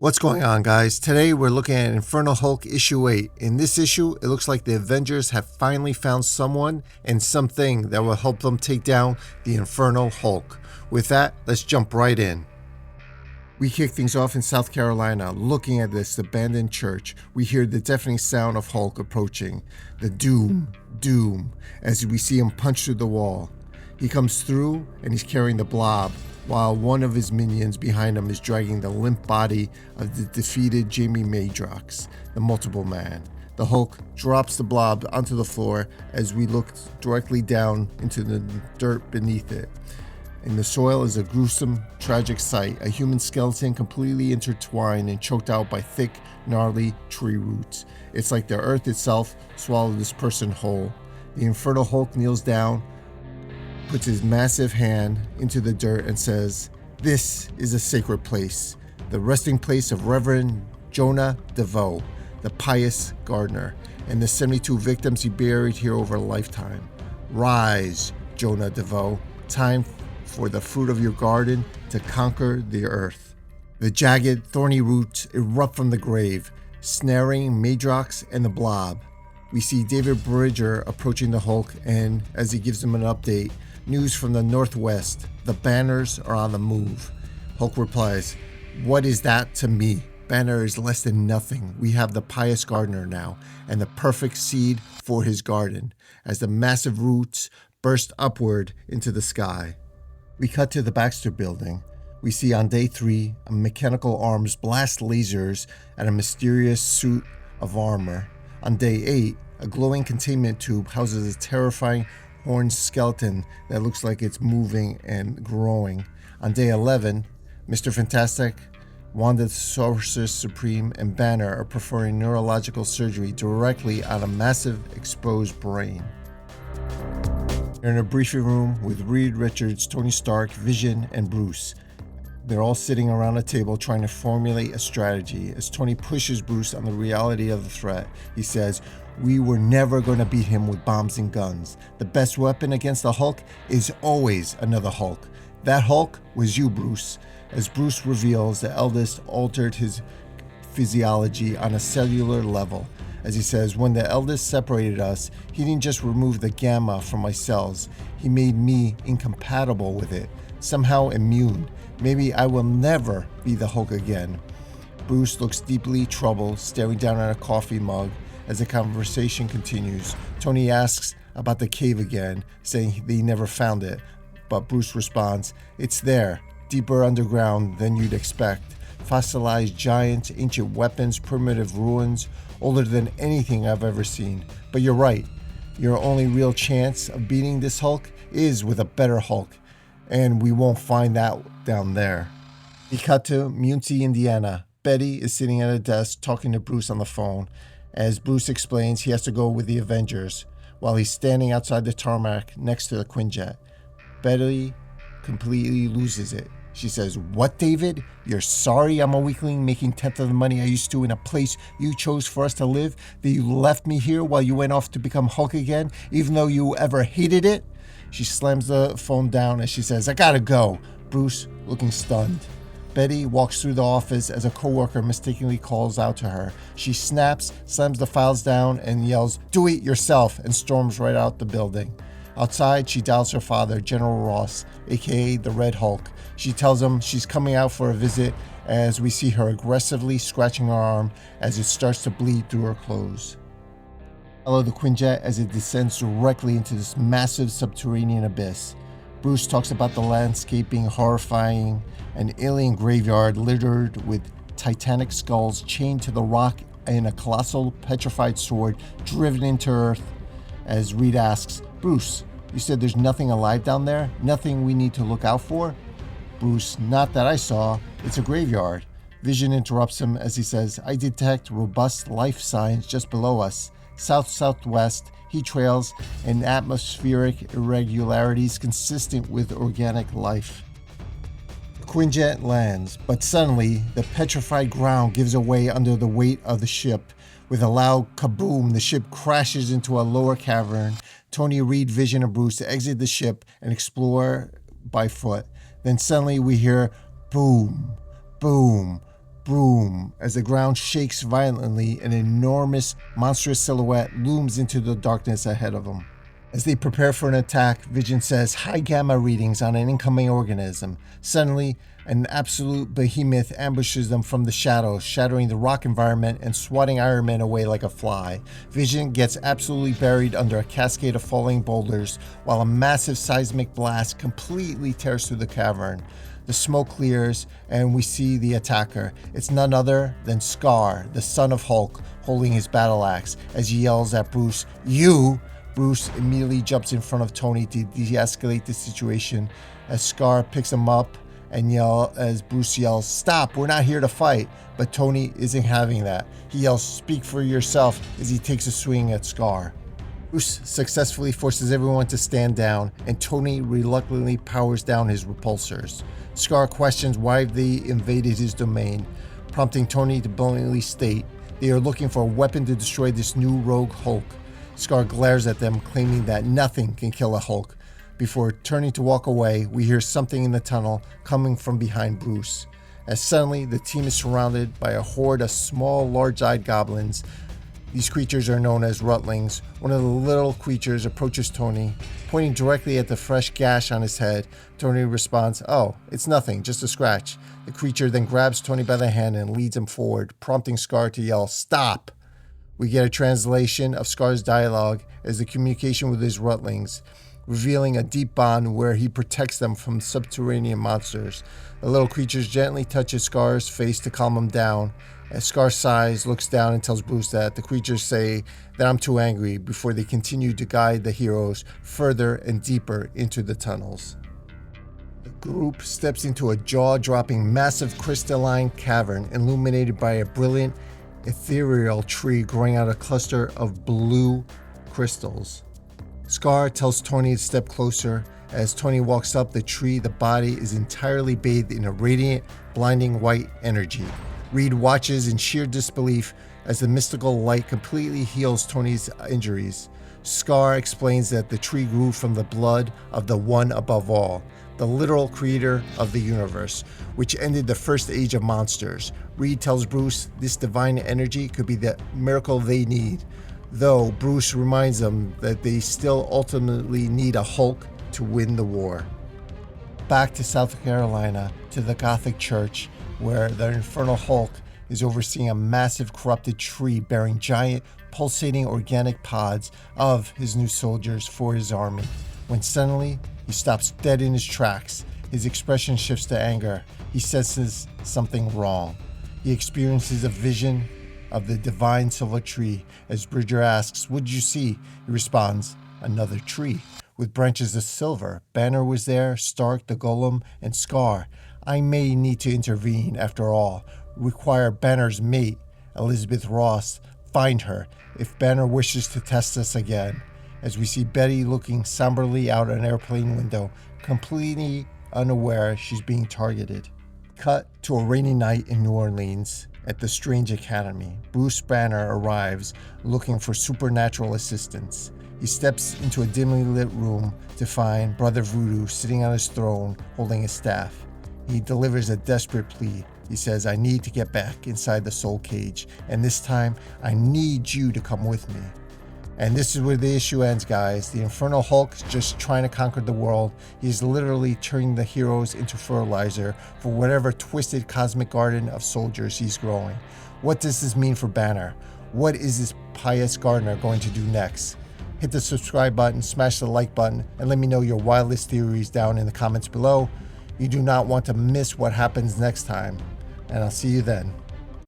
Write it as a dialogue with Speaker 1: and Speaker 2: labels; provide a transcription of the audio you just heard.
Speaker 1: What's going on, guys? Today we're looking at Infernal Hulk issue 8. In this issue, it looks like the Avengers have finally found someone and something that will help them take down the Infernal Hulk. With that, let's jump right in. We kick things off in South Carolina. Looking at this abandoned church, we hear the deafening sound of Hulk approaching. The doom, as we see him punch through the wall. He comes through and he's carrying the Blob, while one of his minions behind him is dragging the limp body of the defeated Jamie Madrox, the Multiple Man. The Hulk drops the Blob onto the floor as we look directly down into the dirt beneath it. In the soil is a gruesome, tragic sight, a human skeleton completely intertwined and choked out by thick, gnarly tree roots. It's like the earth itself swallowed this person whole. The Infernal Hulk kneels down, puts his massive hand into the dirt and says, "This is a sacred place, the resting place of Reverend Jonah DeVoe, the pious gardener, and the 72 victims he buried here over a lifetime. Rise, Jonah DeVoe, time for the fruit of your garden to conquer the earth." The jagged, thorny roots erupt from the grave, snaring Madrox and the Blob. We see David Bridger approaching the Hulk, and as he gives him an update, news from the northwest, the Banners are on the move. Hulk replies, "What is that to me? Banner is less than nothing. We have the pious gardener now, and the perfect seed for his garden," as the massive roots burst upward into the sky. We cut to the Baxter building. We see on day 3, a mechanical arms blast lasers at a mysterious suit of armor. On day 8, a glowing containment tube houses a terrifying horned skeleton that looks like it's moving and growing. On day 11, Mr. Fantastic, Wanda the Sorcerer Supreme, and Banner are performing neurological surgery directly on a massive exposed brain. They're in a briefing room with Reed Richards, Tony Stark, Vision, and Bruce. They're all sitting around a table trying to formulate a strategy. As Tony pushes Bruce on the reality of the threat, he says, "We were never going to beat him with bombs and guns. The best weapon against the Hulk is always another Hulk. That Hulk was you, Bruce." As Bruce reveals, the eldest altered his physiology on a cellular level. As he says, "When the eldest separated us, he didn't just remove the gamma from my cells. He made me incompatible with it, somehow immune. Maybe I will never be the Hulk again." Bruce looks deeply troubled, staring down at a coffee mug. As the conversation continues, Tony asks about the cave again, saying they never found it. But Bruce responds, "It's there, deeper underground than you'd expect. Fossilized giants, ancient weapons, primitive ruins, older than anything I've ever seen. But you're right, your only real chance of beating this Hulk is with a better Hulk. And we won't find that down there." We cut to Muncie, Indiana. Betty is sitting at a desk talking to Bruce on the phone. As Bruce explains, he has to go with the Avengers while he's standing outside the tarmac next to the Quinjet. Betty completely loses it. She says, "What, David? You're sorry I'm a weakling making 1/10 of the money I used to in a place you chose for us to live? That you left me here while you went off to become Hulk again, even though you ever hated it?" She slams the phone down as she says, "I gotta go." Bruce looking stunned. Betty walks through the office as a coworker mistakenly calls out to her. She snaps, slams the files down, and yells, "Do it yourself," and storms right out the building. Outside, she dials her father, General Ross, aka the Red Hulk. She tells him she's coming out for a visit as we see her aggressively scratching her arm as it starts to bleed through her clothes. Follow the Quinjet as it descends directly into this massive subterranean abyss. Bruce talks about the landscape being horrifying, an alien graveyard littered with titanic skulls chained to the rock and a colossal petrified sword driven into earth. As Reed asks, "Bruce, you said there's nothing alive down there? Nothing we need to look out for?" Bruce, "Not that I saw. It's a graveyard." Vision interrupts him as he says, "I detect robust life signs just below us. South-southwest, heat trails, and atmospheric irregularities consistent with organic life." The Quinjet lands, but suddenly the petrified ground gives away under the weight of the ship. With a loud kaboom, the ship crashes into a lower cavern. Tony, Reed, Vision, and Bruce exit the ship and explore by foot. Then suddenly we hear boom, boom, Boom! As the ground shakes violently, an enormous, monstrous silhouette looms into the darkness ahead of them. As they prepare for an attack, Vision says high gamma readings on an incoming organism. Suddenly, an absolute behemoth ambushes them from the shadows, shattering the rock environment and swatting Iron Man away like a fly. Vision gets absolutely buried under a cascade of falling boulders, while a massive seismic blast completely tears through the cavern. The smoke clears, and we see the attacker. It's none other than Skaar, the son of Hulk, holding his battle axe. As he yells at Bruce, "You!" Bruce immediately jumps in front of Tony to de-escalate the situation, as Skaar picks him up and as Bruce yells, "Stop, we're not here to fight." But Tony isn't having that. He yells, "Speak for yourself," as he takes a swing at Skaar. Bruce successfully forces everyone to stand down, and Tony reluctantly powers down his repulsors. Skaar questions why they invaded his domain, prompting Tony to bluntly state they are looking for a weapon to destroy this new rogue Hulk. Skaar glares at them, claiming that nothing can kill a Hulk. Before turning to walk away, we hear something in the tunnel coming from behind Bruce. As suddenly, the team is surrounded by a horde of small, large-eyed goblins. These creatures are known as Rutlings. One of the little creatures approaches Tony, pointing directly at the fresh gash on his head. Tony responds, "Oh, it's nothing, just a scratch." The creature then grabs Tony by the hand and leads him forward, prompting Skaar to yell, "Stop!" We get a translation of Skaar's dialogue as the communication with his Rutlings, revealing a deep bond where he protects them from subterranean monsters. The little creatures gently touches Skaar's face to calm him down. As Skaar sighs, looks down, and tells Bruce that the creatures say that I'm too angry, before they continue to guide the heroes further and deeper into the tunnels. The group steps into a jaw-dropping, massive crystalline cavern illuminated by a brilliant, ethereal tree growing out a cluster of blue crystals. Skaar tells Tony to step closer. As Tony walks up the tree, the body is entirely bathed in a radiant, blinding white energy. Reed watches in sheer disbelief as the mystical light completely heals Tony's injuries. Skaar explains that the tree grew from the blood of the One Above All, the literal creator of the universe, which ended the first age of monsters. Reed tells Bruce this divine energy could be the miracle they need, though Bruce reminds them that they still ultimately need a Hulk to win the war. Back to South Carolina, to the Gothic church, where the Infernal Hulk is overseeing a massive corrupted tree bearing giant, pulsating organic pods of his new soldiers for his army, when suddenly he stops dead in his tracks. His expression shifts to anger. He senses something wrong. He experiences a vision of the divine silver tree. As Bridger asks, "What did you see?" He responds, "Another tree with branches of silver. Banner was there, Stark, the Golem, and Skaar. I may need to intervene, after all. Require Banner's mate, Elizabeth Ross. Find her, if Banner wishes to test us again." As we see Betty looking somberly out an airplane window, completely unaware she's being targeted. Cut to a rainy night in New Orleans at the Strange Academy. Bruce Banner arrives looking for supernatural assistance. He steps into a dimly lit room to find Brother Voodoo sitting on his throne holding his staff. He delivers a desperate plea. He says, "I need to get back inside the soul cage, and this time I need you to come with me." And this is where the issue ends, guys. The Infernal Hulk is just trying to conquer the world. He's literally turning the heroes into fertilizer for whatever twisted cosmic garden of soldiers he's growing. What does this mean for Banner? What is this pious gardener going to do next? Hit the subscribe button, smash the like button, and let me know your wildest theories down in the comments below. You do not want to miss what happens next time, and I'll see you then.